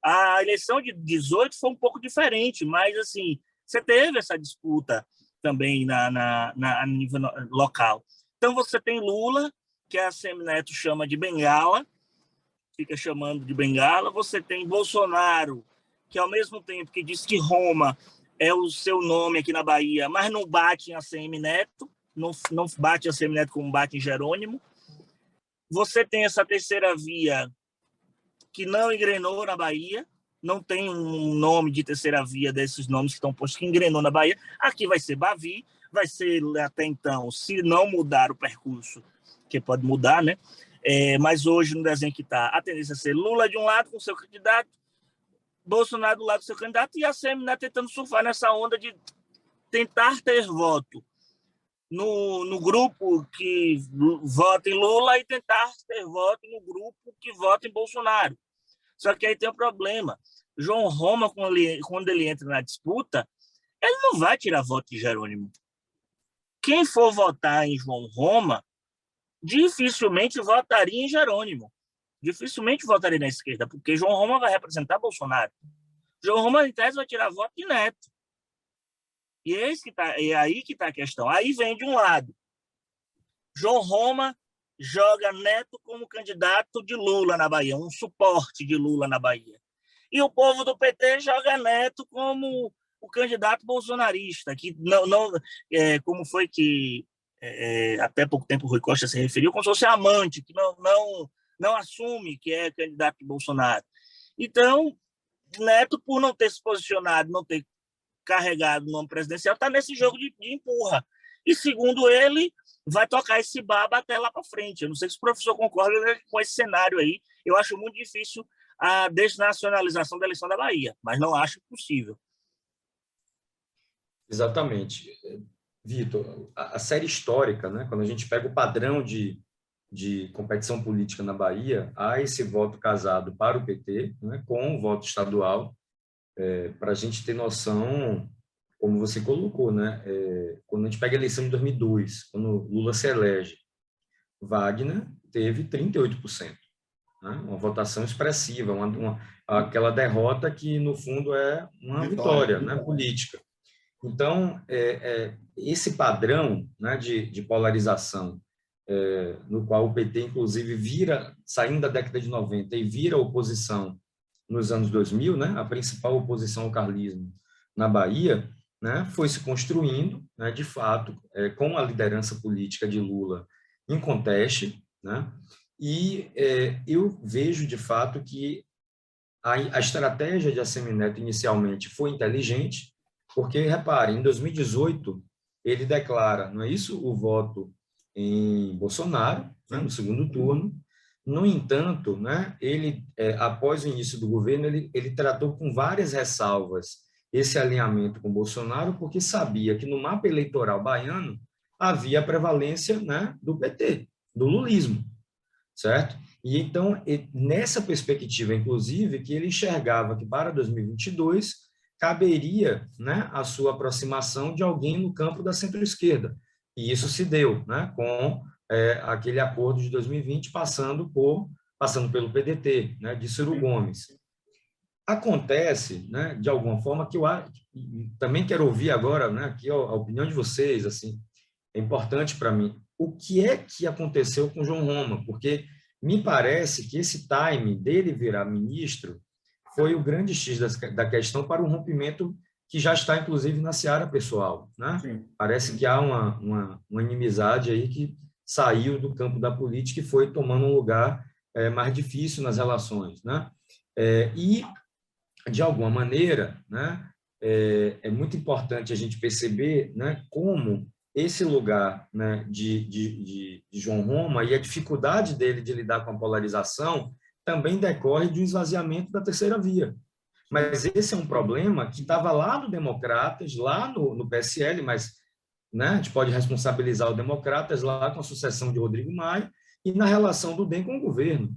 A eleição de 2018 foi um pouco diferente, mas assim, você teve essa disputa também a nível local. Então, você tem Lula, que a ACM Neto chama de Bengala, fica chamando de Bengala. Você tem Bolsonaro, que ao mesmo tempo que diz que Roma é o seu nome aqui na Bahia, mas não bate em ACM Neto, não bate em ACM Neto como bate em Jerônimo. Você tem essa terceira via que não engrenou na Bahia, não tem um nome de terceira via desses nomes que estão postos que engrenou na Bahia. Aqui vai ser Bavi, vai ser até então, se não mudar o percurso, que pode mudar, né? Mas hoje, no desenho que está, a tendência é ser Lula de um lado com seu candidato, Bolsonaro do lado do seu candidato, e a ACM Neto tentando surfar nessa onda de tentar ter voto no grupo que vota em Lula e tentar ter voto no grupo que vota em Bolsonaro. Só que aí tem um problema. João Roma, quando ele entra na disputa, ele não vai tirar voto de Jerônimo. Quem for votar em João Roma dificilmente votaria em Jerônimo. Dificilmente votaria na esquerda, porque João Roma vai representar Bolsonaro. João Roma, em tese, vai tirar voto de Neto. E é aí que está a questão. Aí vem de um lado. João Roma joga Neto como candidato de Lula na Bahia, um suporte de Lula na Bahia. E o povo do PT joga Neto como o candidato bolsonarista, que como foi que até pouco tempo o Rui Costa se referiu, como se fosse amante, que não assume que é candidato de Bolsonaro. Então, Neto, por não ter se posicionado, não ter carregado o nome presidencial, está nesse jogo de empurra. E, segundo ele, vai tocar esse baba até lá para frente. Eu não sei se o professor concorda com esse cenário aí. Eu acho muito difícil a desnacionalização da eleição da Bahia, mas não acho possível. Exatamente. Vitor, a série histórica, né, quando a gente pega o padrão de competição política na Bahia, há esse voto casado para o PT, né, com o voto estadual, para a gente ter noção, como você colocou, né, quando a gente pega a eleição de 2002, quando Lula se elege, Wagner teve 38%, né, uma votação expressiva, aquela derrota que, no fundo, é uma vitória, né, política. Então, esse padrão, né, de polarização no qual o PT, inclusive, vira, saindo da década de 90 e vira oposição nos anos 2000, né, a principal oposição ao carlismo na Bahia, né, foi se construindo, né, de fato, com a liderança política de Lula em conteste, né, e eu vejo, de fato, que a estratégia de Assemineto inicialmente foi inteligente, porque, reparem, em 2018, ele declara, não é isso, o voto em Bolsonaro, né, no segundo turno. No entanto, né, ele, após o início do governo, ele tratou com várias ressalvas esse alinhamento com Bolsonaro, porque sabia que no mapa eleitoral baiano havia a prevalência, né, do PT, do lulismo, certo? E então, nessa perspectiva, inclusive, que ele enxergava que para 2022 caberia, né, a sua aproximação de alguém no campo da centro-esquerda. E isso se deu, né, com aquele acordo de 2020 passando pelo PDT, né, de Ciro Gomes. Acontece, né, de alguma forma, que eu também quero ouvir agora, né, aqui a opinião de vocês, assim, é importante para mim. O que é que aconteceu com João Roma? Porque me parece que esse time dele virar ministro foi o grande X da questão para um rompimento que já está, inclusive, na seara pessoal, né? Sim. Parece que há uma inimizade aí que saiu do campo da política e foi tomando um lugar mais difícil nas relações, né? E, de alguma maneira, né, é muito importante a gente perceber, né, como esse lugar, né, de João Roma e a dificuldade dele de lidar com a polarização também decorre de um esvaziamento da terceira via. Mas esse é um problema que estava lá no Democratas, lá no PSL, mas, né, a gente pode responsabilizar o Democratas lá com a sucessão de Rodrigo Maia e na relação do DEM com o governo.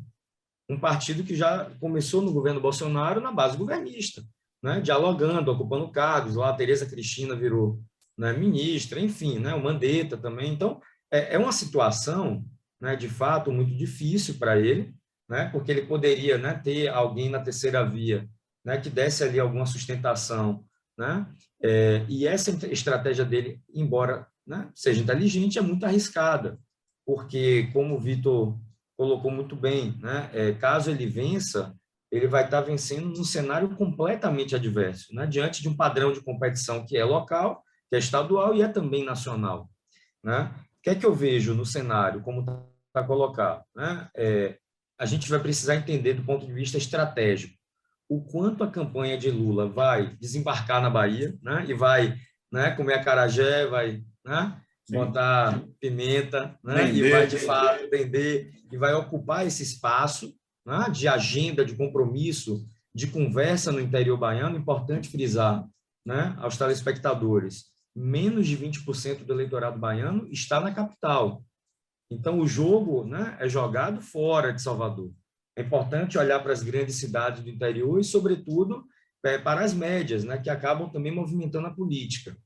Um partido que já começou no governo Bolsonaro na base governista, né, dialogando, ocupando cargos. Lá a Tereza Cristina virou, né, ministra, enfim, né, o Mandetta também. Então, é uma situação, né, de fato, muito difícil para ele, né, porque ele poderia, né, ter alguém na terceira via, né, que desse ali alguma sustentação, né, e essa estratégia dele, embora, né, seja inteligente, é muito arriscada, porque, como o Vitor colocou muito bem, né, caso ele vença, ele vai estar vencendo num cenário completamente adverso, né, diante de um padrão de competição que é local, que é estadual e é também nacional, né? O que é que eu vejo no cenário, como está colocado, né? A gente vai precisar entender do ponto de vista estratégico o quanto a campanha de Lula vai desembarcar na Bahia, né, e vai, né, comer acarajé, vai, né, botar pimenta, né, e vai, de fato, vender, e vai ocupar esse espaço, né, de agenda, de compromisso, de conversa no interior baiano. Importante frisar, né, aos telespectadores, menos de 20% do eleitorado baiano está na capital. Então, o jogo, né, é jogado fora de Salvador. É importante olhar para as grandes cidades do interior e, sobretudo, para as médias, né, que acabam também movimentando a política,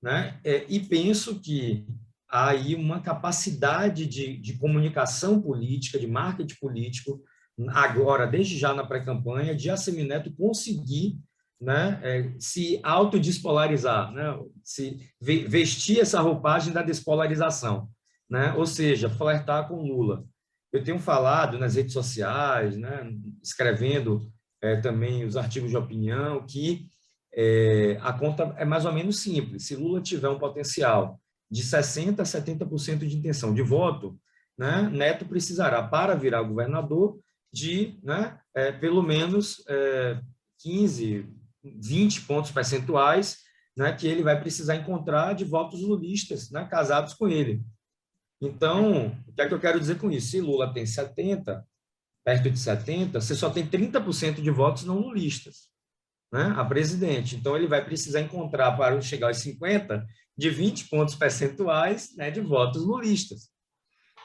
né? E penso que há aí uma capacidade de comunicação política, de marketing político, agora, desde já na pré-campanha, de Assemineto conseguir, né, se autodespolarizar, né, se vestir essa roupagem da despolarização, né? Ou seja, flertar com Lula. Eu tenho falado nas redes sociais, né, escrevendo também os artigos de opinião, que a conta é mais ou menos simples. Se Lula tiver um potencial de 60% a 70% de intenção de voto, né, Neto precisará, para virar governador, de, né, pelo menos 15, 20 pontos percentuais, né, que ele vai precisar encontrar de votos lulistas, né, casados com ele. Então, o que é que eu quero dizer com isso? Se Lula tem 70, perto de 70, você só tem 30% de votos não lulistas, né, a presidente. Então, ele vai precisar encontrar, para chegar aos 50, de 20 pontos percentuais, né, de votos lulistas.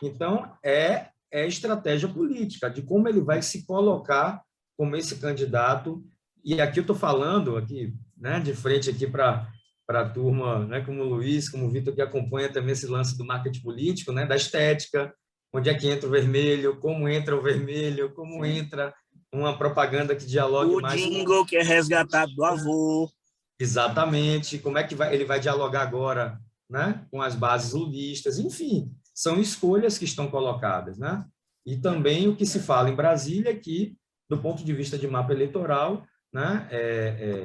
Então, é estratégia política, de como ele vai se colocar como esse candidato. E aqui eu estou falando, aqui, né, de frente aqui para a turma, né, como o Luiz, como o Vitor, que acompanha também esse lance do marketing político, né, da estética, onde é que entra o vermelho, como entra o vermelho, como entra uma propaganda que dialogue mais... O jingle que é resgatado do avô. Exatamente. Como é que ele vai dialogar agora, né, com as bases lulistas, enfim. são escolhas que estão colocadas, né? E também o que se fala em Brasília é que, do ponto de vista de mapa eleitoral, né,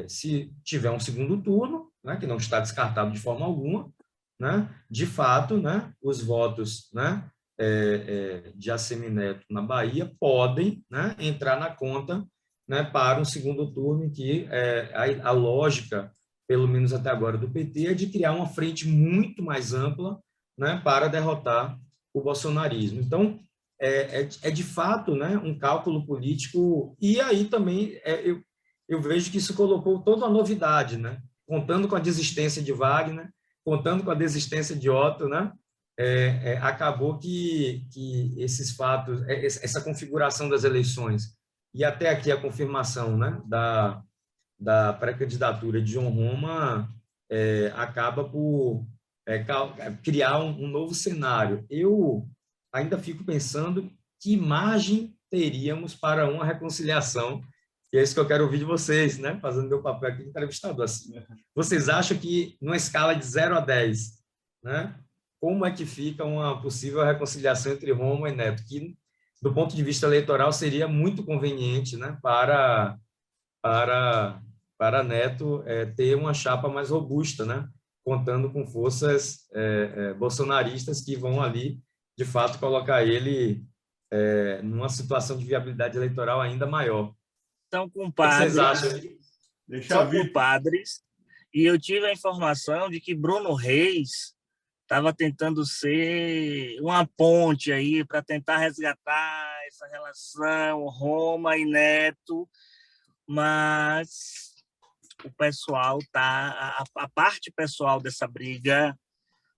se tiver um segundo turno, né, que não está descartado de forma alguma, né, de fato, né, os votos, né, de Assemineto na Bahia podem, né, entrar na conta, né, para um segundo turno em que a lógica, pelo menos até agora, do PT é de criar uma frente muito mais ampla, né, para derrotar o bolsonarismo. Então, é de fato, né, um cálculo político, e aí também eu vejo que isso colocou toda a novidade, né, contando com a desistência de Wagner, contando com a desistência de Otto, né, acabou que esses fatos, essa configuração das eleições, e até aqui a confirmação, né, da pré-candidatura de João Roma, acaba por criar um novo cenário. Eu ainda fico pensando que margem teríamos para uma reconciliação, e é isso que eu quero ouvir de vocês, né? Fazendo meu papel aqui de entrevistador. Assim, vocês acham que, numa escala de 0 a 10, né, como é que fica uma possível reconciliação entre Roma e Neto, que, do ponto de vista eleitoral, seria muito conveniente, né, para Neto ter uma chapa mais robusta, né, contando com forças bolsonaristas que vão ali, de fato, colocar ele numa situação de viabilidade eleitoral ainda maior. São O que compadres, vocês acham? são compadres, e eu tive a informação de que Bruno Reis estava tentando ser uma ponte aí para tentar resgatar essa relação Roma e Neto, mas o pessoal a parte pessoal dessa briga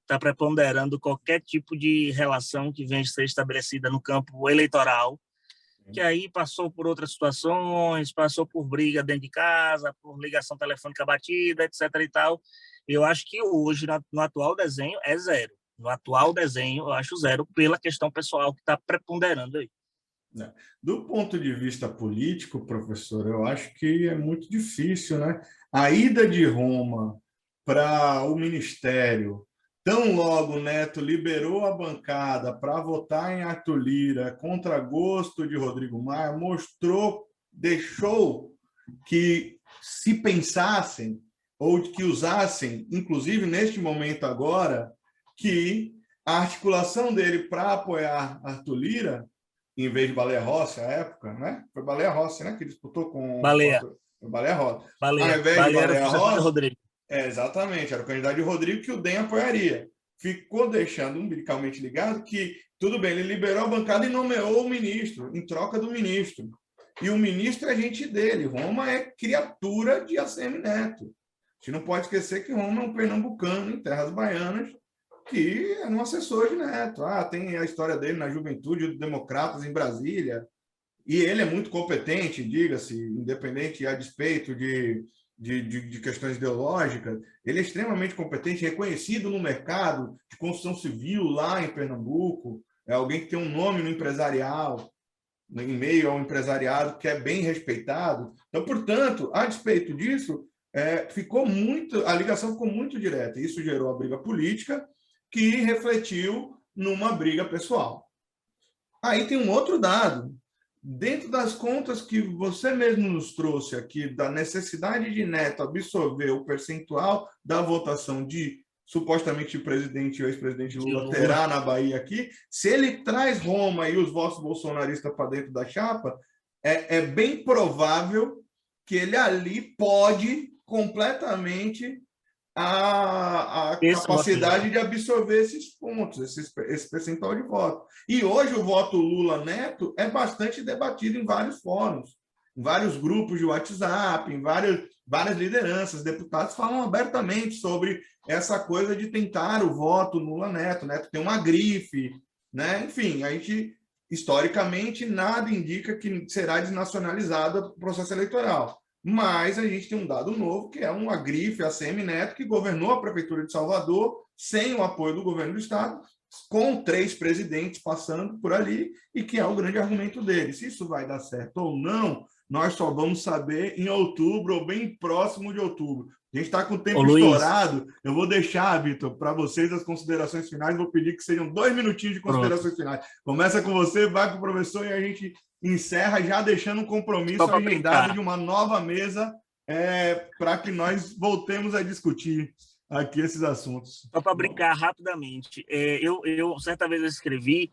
está preponderando qualquer tipo de relação que venha a ser estabelecida no campo eleitoral, que aí passou por outras situações, passou por briga dentro de casa, por ligação telefônica batida, etc. e tal. Eu acho que hoje, no atual desenho, é 0. No atual desenho, eu acho 0, pela questão pessoal que está preponderando aí. Do ponto de vista político, professor, eu acho que é muito difícil, né? A ida de Roma para o ministério, tão logo o Neto liberou a bancada para votar em Arthur Lira contra gosto de Rodrigo Maia, deixou que se pensassem ou que usassem, inclusive neste momento agora, que a articulação dele para apoiar Arthur Lira, em vez de Baleia Rossi, à época, né? Foi Baleia Rossi, né? Que disputou com... Baleia. Baleia Rossi. Baleia. Ao invés Baleia de Baleia era Rossi... Rodrigo. Exatamente, era o candidato de Rodrigo que o DEM apoiaria. Ficou deixando umbilicalmente ligado que, tudo bem, ele liberou a bancada e nomeou o ministro, em troca do ministro. E o ministro é gente dele. Roma é criatura de ACM Neto. A gente não pode esquecer que Roma é um pernambucano em terras baianas, que é um assessor de Neto. Tem a história dele na juventude dos democratas em Brasília, e ele é muito competente, diga-se, independente a despeito de questões ideológicas, ele é extremamente competente, reconhecido no mercado de construção civil lá em Pernambuco, é alguém que tem um nome no empresarial, em meio ao empresariado, que é bem respeitado. Então, portanto, a despeito disso, a ligação ficou muito direta. Isso gerou a briga política, que refletiu numa briga pessoal. Aí tem um outro dado. Dentro das contas que você mesmo nos trouxe aqui, da necessidade de Neto absorver o percentual da votação de, supostamente, o presidente e o ex-presidente Lula terá na Bahia aqui, se ele traz Roma e os votos bolsonaristas para dentro da chapa, é bem provável que ele ali pode completamente a capacidade de absorver esses pontos, esse percentual de voto. E hoje o voto Lula-Neto é bastante debatido em vários fóruns, em vários grupos de WhatsApp, em várias lideranças. Deputados falam abertamente sobre essa coisa de tentar o voto Lula-Neto. Neto tem uma grife, né? Enfim, a gente, historicamente, nada indica que será desnacionalizado o processo eleitoral. Mas a gente tem um dado novo, que é uma grife, a ACM Neto, que governou a Prefeitura de Salvador sem o apoio do governo do Estado, com 3 presidentes passando por ali, e que é o grande argumento dele. Se isso vai dar certo ou não, nós só vamos saber em outubro ou bem próximo de outubro. A gente está com o tempo Luiz, estourado. Eu vou deixar, Vitor, para vocês as considerações finais. Vou pedir que sejam 2 minutinhos de considerações finais. Começa com você, vai com o professor e a gente encerra já deixando um compromisso agendado de uma nova mesa para que nós voltemos a discutir aqui esses assuntos. Só para brincar rapidamente, eu certa vez eu escrevi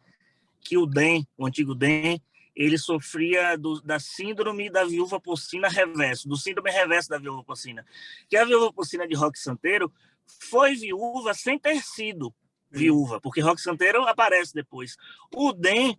que o DEM, o antigo DEM, ele sofria da síndrome da viúva porcina reverso, do síndrome reverso da viúva porcina. Que a viúva porcina de Roque Santeiro foi viúva sem ter sido viúva, porque Roque Santeiro aparece depois. O DEM,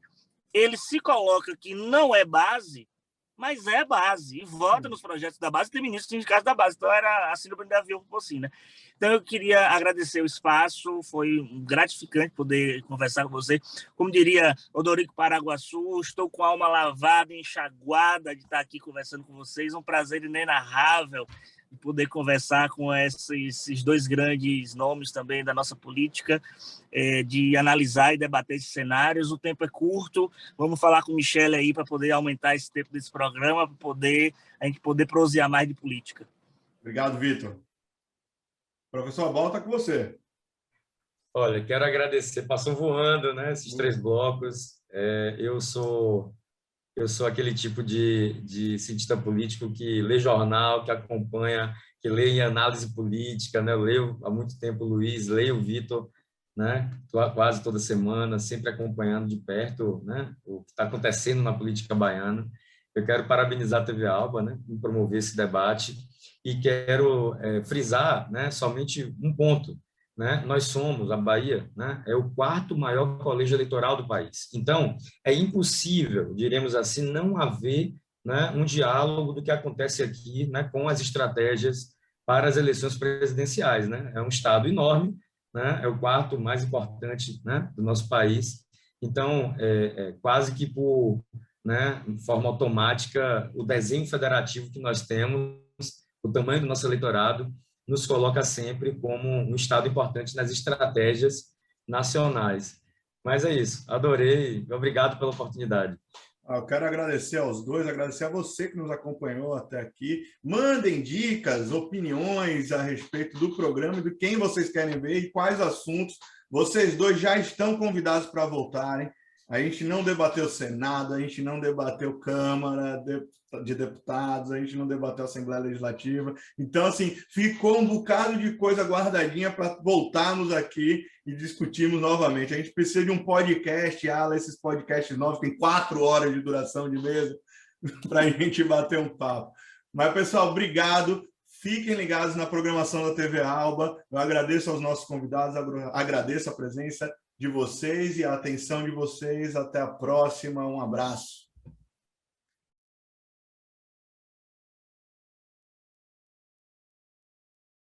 ele se coloca que não é base, mas é base, e vota nos projetos da base, tem ministro do sindicato da base, então era a síndrome da viúva porcina. Então eu queria agradecer o espaço, foi gratificante poder conversar com você. Como diria Odorico Paraguaçu, estou com a alma lavada, enxaguada de estar aqui conversando com vocês, um prazer inenarrável de poder conversar com esses 2 grandes nomes também da nossa política, de analisar e debater esses cenários. O tempo é curto, vamos falar com o Michele aí para poder aumentar esse tempo desse programa, para a gente poder prosear mais de política. Obrigado, Vitor. Professor Abal, está com você. Olha, quero agradecer, passou voando, né, esses 3 blocos. Eu sou aquele tipo de cientista político que lê jornal, que acompanha, que lê em análise política, né? Eu leio há muito tempo o Luiz, leio o Vitor, né? Quase toda semana, sempre acompanhando de perto, né, o que está acontecendo na política baiana. Eu quero parabenizar a TV Alba, né, por promover esse debate, e quero frisar, né, somente um ponto. Né? Nós somos, a Bahia, né, é o 4º maior colégio eleitoral do país. Então, é impossível, diremos assim, não haver, né, um diálogo do que acontece aqui, né, com as estratégias para as eleições presidenciais. Né? É um estado enorme, né, é o 4º mais importante, né, do nosso país. Então, quase que por, né, de forma automática, o desenho federativo que nós temos, o tamanho do nosso eleitorado, nos coloca sempre como um estado importante nas estratégias nacionais. Mas é isso, adorei, obrigado pela oportunidade. Eu quero agradecer aos 2, agradecer a você que nos acompanhou até aqui. Mandem dicas, opiniões a respeito do programa, de quem vocês querem ver e quais assuntos. Vocês 2 já estão convidados para voltarem. A gente não debateu Senado, a gente não debateu Câmara de Deputados, a gente não debateu Assembleia Legislativa. Então, assim, ficou um bocado de coisa guardadinha para voltarmos aqui e discutirmos novamente. A gente precisa de um podcast, esses podcasts novos, tem 4 horas de duração de mesa, para a gente bater um papo. Mas, pessoal, obrigado. Fiquem ligados na programação da TV Alba. Eu agradeço aos nossos convidados, agradeço a presença de vocês e a atenção de vocês. Até a próxima. Um abraço.